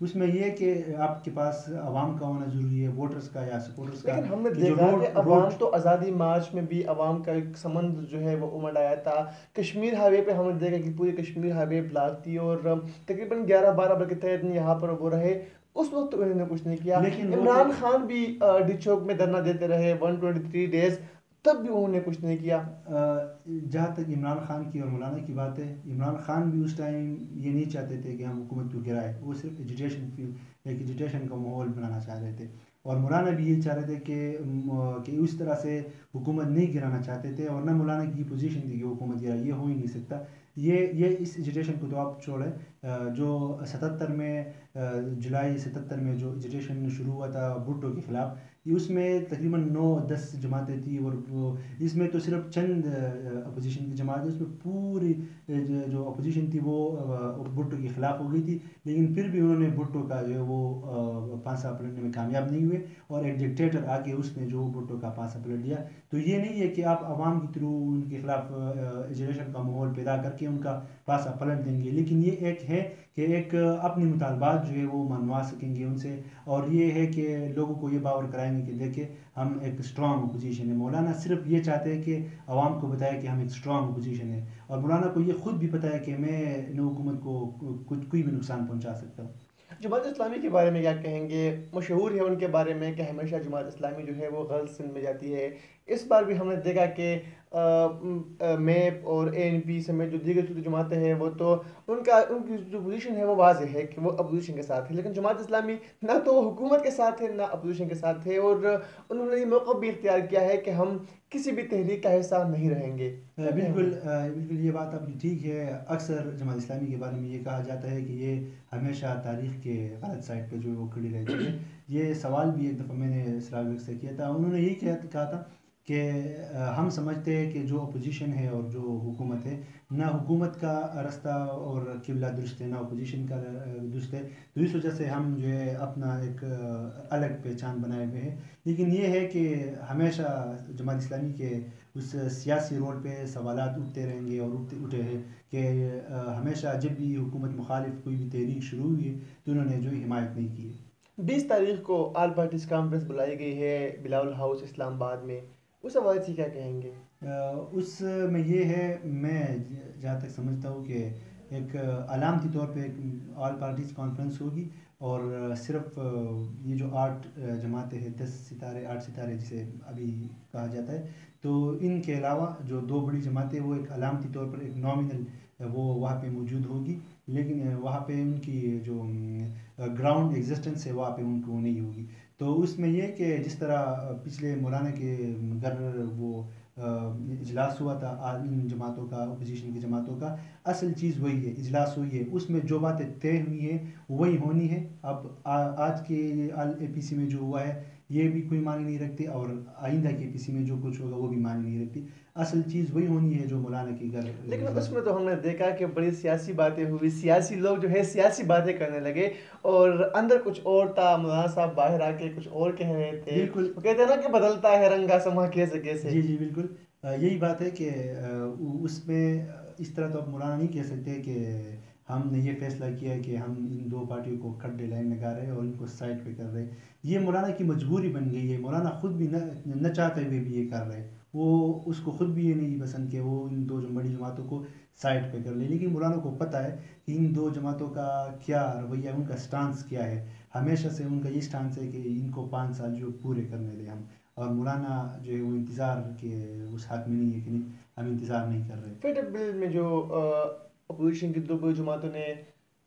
اس میں یہ کہ آپ کے پاس عوام کا ہونا ضروری ہے، ووٹرز کا یا سپورٹرز کا، لیکن ہم نے کہ جو دیکھا کہ عوام روڈ تو آزادی مارچ میں بھی عوام کا ایک سمندر جو ہے وہ امڑ آیا تھا. کشمیر ہائی وے پہ ہم نے دیکھا کہ پوری کشمیر ہائی وے بلاک تھی اور تقریباً 11-12 بجے کے تحت یہاں پر وہ رہے. اس وقت انہوں نے کچھ نہیں کیا. لیکن وہ عمران خان بھی ڈی چوک میں دھرنا دیتے رہے 123 ڈیز، تب بھی انہوں نے کچھ نہیں کیا. جہاں تک عمران خان کی اور مولانا کی بات ہے، عمران خان بھی اس ٹائم یہ نہیں چاہتے تھے کہ ہم حکومت کو گرائے، وہ صرف ایجوٹیشن کا ماحول بنانا چاہ رہے تھے. اور مولانا بھی یہ چاہ رہے تھے کہ اس طرح سے حکومت نہیں گرانا چاہتے تھے، اور نہ مولانا کی پوزیشن تھی کہ حکومت گرائے، یہ ہو ہی نہیں سکتا. یہ اس ایجوٹیشن کو تو آپ چھوڑیں. جو 77 میں جولائی 77 میں جو ایجوٹیشن شروع ہوا تھا بھٹو کے خلاف، اس میں تقریباً 9-10 جماعتیں تھیں، اور اس میں تو صرف چند اپوزیشن کی جماعت ہے، اس میں پوری جو اپوزیشن تھی وہ بھٹو کے خلاف ہو گئی تھی. لیکن پھر بھی انہوں نے بھٹو کا جو ہے وہ پانسا پلٹنے میں کامیاب نہیں ہوئے، اور ایک ڈکٹیٹر آ کے اس نے جو بھٹو کا پانسا پلٹ دیا. تو یہ نہیں ہے کہ آپ عوام کے تھرو ان کے خلاف ایجوٹیشن کا ماحول پیدا کر کے ان کا پانسا پلٹ دیں گے، لیکن یہ ایک ہے کہ ایک اپنی مطالبات جو ہے وہ منوا سکیں گے ان سے، اور یہ ہے کہ لوگوں کو یہ باور کرائیں گے کہ دیکھیں ہم ایک اسٹرانگ اپوزیشن ہے. مولانا صرف یہ چاہتے ہیں کہ عوام کو بتائے کہ ہم ایک اسٹرانگ اپوزیشن ہے، اور مولانا کو یہ خود بھی پتہ ہے کہ میں نو حکومت کو کوئی بھی نقصان پہنچا سکتا ہوں. جماعت اسلامی کے بارے میں کیا کہیں گے؟ مشہور ہے ان کے بارے میں کہ ہمیشہ جماعت اسلامی جو ہے وہ غلط سمت میں جاتی ہے. اس بار بھی ہم نے دیکھا کہ میپ اور اے این پی سمیت جو دیگر جماعتیں ہیں وہ تو ان کی جو پوزیشن ہے وہ واضح ہے کہ وہ اپوزیشن کے ساتھ ہے، لیکن جماعت اسلامی نہ تو حکومت کے ساتھ ہے نہ اپوزیشن کے ساتھ ہے، اور انہوں نے یہ موقع بھی اختیار کیا ہے کہ ہم کسی بھی تحریک کا حصہ نہیں رہیں گے. بالکل یہ بات آپ کی ٹھیک ہے. اکثر جماعت اسلامی کے بارے میں یہ کہا جاتا ہے کہ یہ ہمیشہ تاریخ کے غلط سائڈ پہ جو وہ کھڑی رہتی ہے. یہ سوال بھی ایک دفعہ میں نے سراج سے کیا تھا، انہوں نے یہی کہا تھا کہ ہم سمجھتے ہیں کہ جو اپوزیشن ہے اور جو حکومت ہے، نہ حکومت کا رستہ اور قبلہ درست ہے نہ اپوزیشن کا درست ہے، تو اس وجہ سے ہم جو ہے اپنا ایک الگ پہچان بنائے ہوئے ہیں. لیکن یہ ہے کہ ہمیشہ جماعت اسلامی کے اس سیاسی رول پہ سوالات اٹھتے رہیں گے اور اٹھے ہیں کہ ہمیشہ جب بھی حکومت مخالف کوئی بھی تحریک شروع ہوئی ہے تو انہوں نے جو حمایت نہیں کی ہے. 20 تاریخ کو آل پارٹیز کانفرنس بلائی گئی ہے بلاول ہاؤس اسلام آباد میں، اس حوالے سے کیا کہیں گے؟ اس میں یہ ہے، میں جہاں تک سمجھتا ہوں کہ ایک علامتی طور پہ ایک آل پارٹیز کانفرنس ہوگی، اور صرف یہ جو 8 جماعتیں ہیں 10 ستارے 8 ستارے جسے ابھی کہا جاتا ہے، تو ان کے علاوہ جو 2 بڑی جماعتیں وہ ایک علامتی طور پر ایک نامنل وہ وہاں پہ موجود ہوگی، لیکن وہاں پہ ان کی جو گراؤنڈ ایگزسٹنس ہے وہاں پہ ان کو نہیں ہوگی. تو اس میں یہ کہ جس طرح پچھلے مولانا کے گھر وہ اجلاس ہوا تھا ان جماعتوں کا، اپوزیشن کی جماعتوں کا، اصل چیز وہی ہے، اجلاس ہوئی ہے، اس میں جو باتیں طے ہوئی ہیں وہی ہونی ہے. اب آج کے اے پی سی میں جو ہوا ہے یہ بھی کوئی معنی نہیں رکھتی، اور آئندہ کے پی سی میں جو کچھ ہوگا وہ بھی معنی نہیں رکھتی. اصل چیز وہی ہونی ہے جو مولانا کے گھر. لیکن اس میں تو ہم نے دیکھا کہ بڑی سیاسی باتیں ہوئی، سیاسی لوگ جو ہے سیاسی باتیں کرنے لگے، اور اندر کچھ اور تھا. مولانا صاحب باہر آ کے کچھ اور کہہ رہے تھے. بالکل، وہ کہتے ہیں نا کہ بدلتا ہے رنگا سما کیسے کیسے. جی بالکل. یہی بات ہے کہ اس میں اس طرح تو اب مولانا نہیں کہہ سکتے کہ ہم نے یہ فیصلہ کیا ہے کہ ہم ان 2 پارٹیوں کو کھڈے لائن لگا رہے ہیں اور ان کو سائڈ پہ کر رہے ہیں. یہ مولانا کی مجبوری بن گئی ہے. مولانا خود بھی نہ چاہتے ہوئے بھی یہ کر رہے ہیں. وہ اس کو خود بھی یہ نہیں پسند کہ وہ ان 2 بڑی جماعتوں کو سائڈ پہ کر لے، لیکن مولانا کو پتہ ہے کہ ان 2 جماعتوں کا کیا رویہ، ان کا سٹانس کیا ہے. ہمیشہ سے ان کا یہ سٹانس ہے کہ ان کو 5 سال جو پورے کرنے دیں ہم، اور مولانا جو ہے وہ انتظار کے اس حق میں نہیں ہے کہ نہیں ہم انتظار نہیں کر رہے. فیڈرل بل میں جو اپوزیشن کی 2 بڑی جماعتوں نے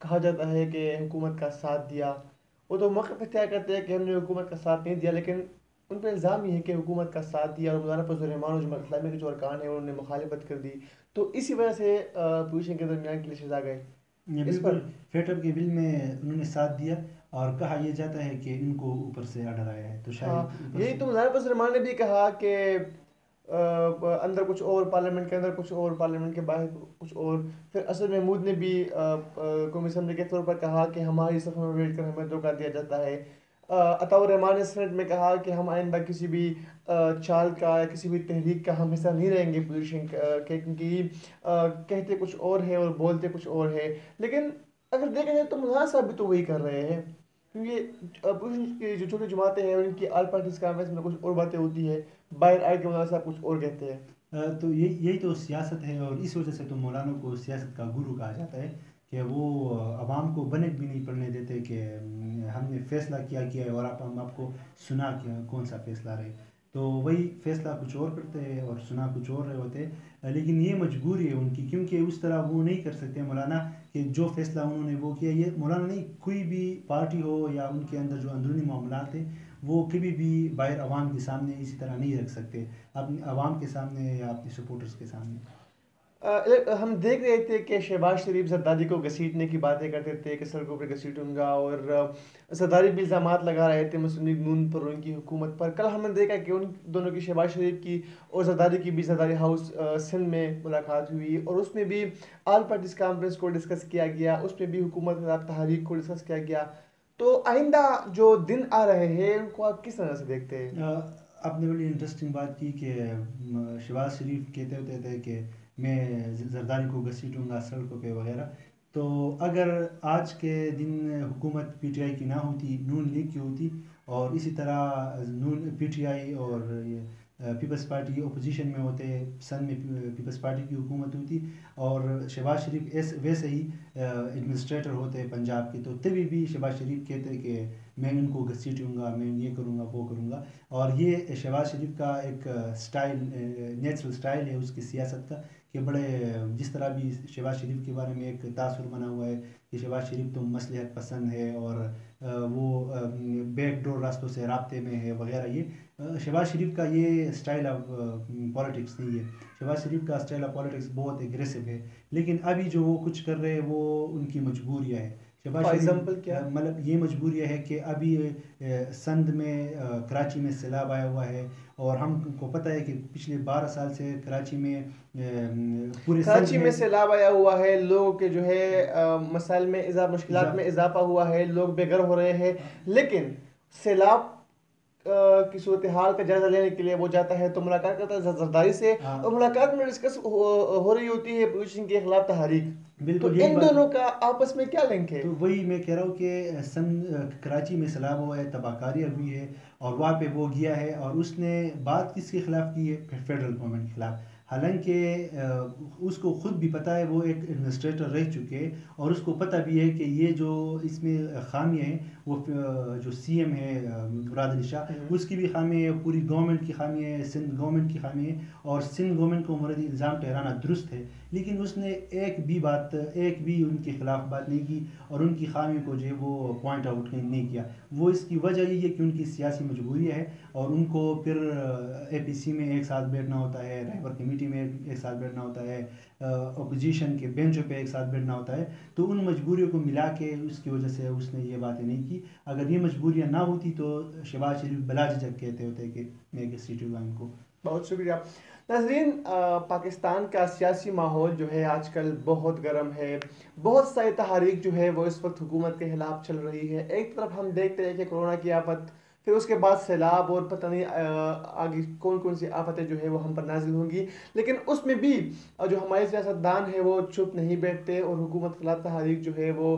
کہا جاتا ہے کہ حکومت کا ساتھ دیا، وہ تو موقف اختیار کرتے ہیں کہ ہم نے حکومت کا ساتھ نہیں دیا، لیکن ان پہ الزام یہ ہے کہ حکومت کا ساتھ دیا، اور مولانا فضل الرحمان اور جماعت اسلامی کے جو ارکان ہیں انہوں نے مخالفت کر دی، تو اسی وجہ سے اپوزیشن کے درمیان کلیشز آ گئے. بالکل، فیڈرل کے بل میں انہوں نے ساتھ دیا، اور کہا یہ جاتا ہے کہ ان کو اوپر سے آرڈر آیا ہے، تو شاید یہی تو مولانا فضل الرحمان نے بھی کہا کہ اندر کچھ اور، پارلیمنٹ کے اندر کچھ اور، پارلیمنٹ کے باہر کچھ اور. پھر اسد محمود نے بھی قومی اسمبلی کے طور پر کہا کہ ہماری صفوں میں بیٹھ کر ہمیں دھوکہ دیا جاتا ہے. عطاء الرحمان نے سینٹ میں کہا کہ ہم آئندہ کسی بھی چال کا یا کسی بھی تحریک کا ہم حصہ نہیں رہیں گے پوزیشن کے، کیونکہ کہتے کچھ اور ہے اور بولتے کچھ اور ہے. لیکن اگر دیکھا جائے تو مولانا صاحب بھی تو وہی کر رہے ہیں، کیونکہ اپوزیشن کی جو چھوٹی جماعتیں ہیں ان کی آل پارٹیز کانفرنس میں کچھ اور باتیں ہوتی ہے، باہر آ کے مولانا صاحب کچھ اور کہتے ہیں۔ تو یہی تو سیاست ہے، اور اس وجہ سے تو مولانا کو سیاست کا گرو کہا جاتا ہے کہ وہ عوام کو بنک بھی نہیں پڑنے دیتے کہ ہم نے فیصلہ کیا ہے اور ہم آپ کو سنا کیا کون سا فیصلہ رہے، تو وہی فیصلہ کچھ اور کرتے ہیں اور سنا کچھ اور رہے ہوتے ہیں، لیکن یہ مجبوری ہے ان کی، کیونکہ اس طرح وہ نہیں کر سکتے مولانا کہ جو فیصلہ انہوں نے وہ کیا، یہ مولانا نہیں، کوئی بھی پارٹی ہو یا ان کے اندر جو اندرونی معاملات ہیں وہ کبھی بھی باہر عوام کے سامنے اسی طرح نہیں رکھ سکتے، اپنے عوام کے سامنے یا اپنے سپورٹرز کے سامنے۔ ہم دیکھ رہے تھے کہ شہباز شریف زرداری کو گھسیٹنے کی باتیں کرتے تھے کہ سڑکوں پہ گھسیٹوں گا، اور زرداری بھی الزامات لگا رہے تھے مسلم لیگ نون پر اور ان کی حکومت پر۔ کل ہم نے دیکھا کہ ان دونوں کی، شہباز شریف کی اور زرداری کی بھی، زرداری ہاؤس سندھ میں ملاقات ہوئی، اور اس میں بھی آل پارٹیز کانفرنس کو ڈسکس کیا گیا، اس میں بھی حکومت کے خلاف تحریک کو ڈسکس کیا گیا۔ تو آئندہ جو دن آ رہے ہیں ان کو آپ کس طرح سے دیکھتے ہیں؟ آپ نے بڑی انٹرسٹنگ بات کی کہ شہباز شریف کہتے ہوتے تھے کہ میں زرداری کو گھسیٹوں گا سڑکوں پہ وغیرہ، تو اگر آج کے دن حکومت پی ٹی آئی کی نہ ہوتی، نون لیگ کی ہوتی، اور اسی طرح نون پی ٹی آئی اور پیپلز پارٹی اپوزیشن میں ہوتے، سن میں پیپلز پارٹی کی حکومت ہوتی، اور شہباز شریف ویسے ہی ایڈمنسٹریٹر ہوتے پنجاب کے، تو تبھی بھی شہباز شریف کہتے کہ میں ان کو گھسیٹوں گا، میں یہ کروں گا وہ کروں گا، اور یہ شہباز شریف کا ایک سٹائل، نیچرل سٹائل ہے اس کی سیاست کا، کہ بڑے جس طرح بھی شہباز شریف کے بارے میں ایک تاثر بنا ہوا ہے کہ شہباز شریف تو مصلحت پسند ہے اور وہ بیک ڈور راستوں سے رابطے میں ہے وغیرہ، یہ شہباز شریف کا یہ سٹائل آف پالیٹکس نہیں ہے، شہباز شریف کا سٹائل آف پالیٹکس بہت ایگریسو ہے، لیکن ابھی جو وہ کچھ کر رہے ہیں وہ ان کی مجبوریاں ہے۔ شہباز فار شریف ایگزامپل کیا؟ مطلب یہ مجبوریاں ہے کہ ابھی سندھ میں کراچی میں سیلاب آیا ہوا ہے، اور ہم کو پتہ ہے کہ پچھلے 12 سال سے کراچی میں پورے سندھ کراچی میں سیلاب آیا ہوا ہے، لوگوں کے جو ہے مسائل میں مشکلات میں اضافہ ہوا ہے، لوگ بے گھر ہو رہے ہیں، لیکن سیلاب کی صورتحال کا جائزہ لینے کے لیے وہ جاتا ہے تو ملاقات کرتا ہے زرداری سے، اور ملاقات میں ڈسکس ہو رہی ہوتی ہے پوزیشن کے خلاف تحریک۔ تو بالکل یہی ان بات، دونوں کا آپس میں کیا لنک ہے؟ تو وہی میں کہہ رہا ہوں کہ کراچی میں سیلاب ہوا ہے، تباہ کاری ہوئی ہے، اور وہاں پہ وہ گیا ہے، اور اس نے بات کس کے خلاف کی ہے؟ فیڈرل گورنمنٹ کے خلاف، حالانکہ اس کو خود بھی پتہ ہے، وہ ایک ایڈمنسٹریٹر رہ چکے، اور اس کو پتہ بھی ہے کہ یہ جو اس میں خامیاں ہیں، وہ جو سی ایم ہے مراد علی شاہ، اس کی بھی خامی ہے، پوری گورنمنٹ کی خامی ہے، سندھ گورنمنٹ کی خامی ہے، اور سندھ گورنمنٹ کو مردی الزام ٹھہرانا درست ہے، لیکن اس نے ایک بھی ان کے خلاف بات نہیں کی، اور ان کی خامی کو جو ہے وہ پوائنٹ آؤٹ نہیں کیا۔ وہ اس کی وجہ یہ ہے کہ ان کی سیاسی مجبوری ہے، اور ان کو پھر اے پی سی میں ایک ساتھ بیٹھنا ہوتا ہے، رہبر کمیٹی میں ایک ساتھ بیٹھنا ہوتا ہے، اپوزیشن کے بینچوں پہ ایک ساتھ بیٹھنا ہوتا ہے، تو ان مجبوریوں کو ملا کے اس کی وجہ سے اس نے یہ باتیں نہیں کی۔ اگر یہ مجبوریاں نہ ہوتی تو شہباز شریف بلا جھجک کہتے ہوتے کہ میں گھسیٹوں گا ان کو۔ بہت شکریہ ناظرین۔ پاکستان کا سیاسی ماحول جو ہے آج کل بہت گرم ہے، بہت ساری تحریک جو ہے وہ اس وقت حکومت کے خلاف چل رہی ہے۔ ایک طرف ہم دیکھتے ہیں کہ کورونا کی آفت، پھر اس کے بعد سیلاب، اور پتہ نہیں آگے کون کون سی آفتیں جو ہے وہ ہم پر نازل ہوں گی، لیکن اس میں بھی جو ہمارے سیاستدان ہیں وہ چپ نہیں بیٹھتے، اور حکومت کے خلاف تحریک جو ہے وہ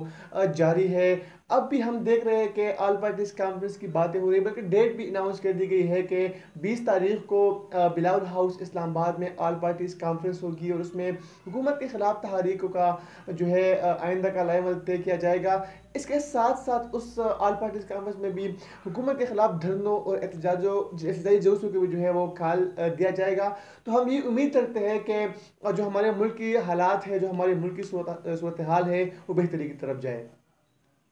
جاری ہے۔ اب بھی ہم دیکھ رہے ہیں کہ آل پارٹیز کانفرنس کی باتیں ہو رہی ہیں، بلکہ ڈیٹ بھی اناؤنس کر دی گئی ہے کہ 20 تاریخ کو بلاول ہاؤس اسلام آباد میں آل پارٹیز کانفرنس ہوگی، اور اس میں حکومت کے خلاف تحریکوں کا جو ہے آئندہ کا لائحہ طے کیا جائے گا۔ اس کے ساتھ ساتھ اس آل پارٹیز کانفرنس میں بھی حکومت کے خلاف دھرنوں اور احتجاجی جلوسوں کے بھی جو ہے وہ کال دیا جائے گا۔ تو ہم یہ امید کرتے ہیں کہ جو ہمارے ملک کی حالات ہے، جو ہمارے ملک کی صورتحال ہے، وہ بہتری کی طرف جائے۔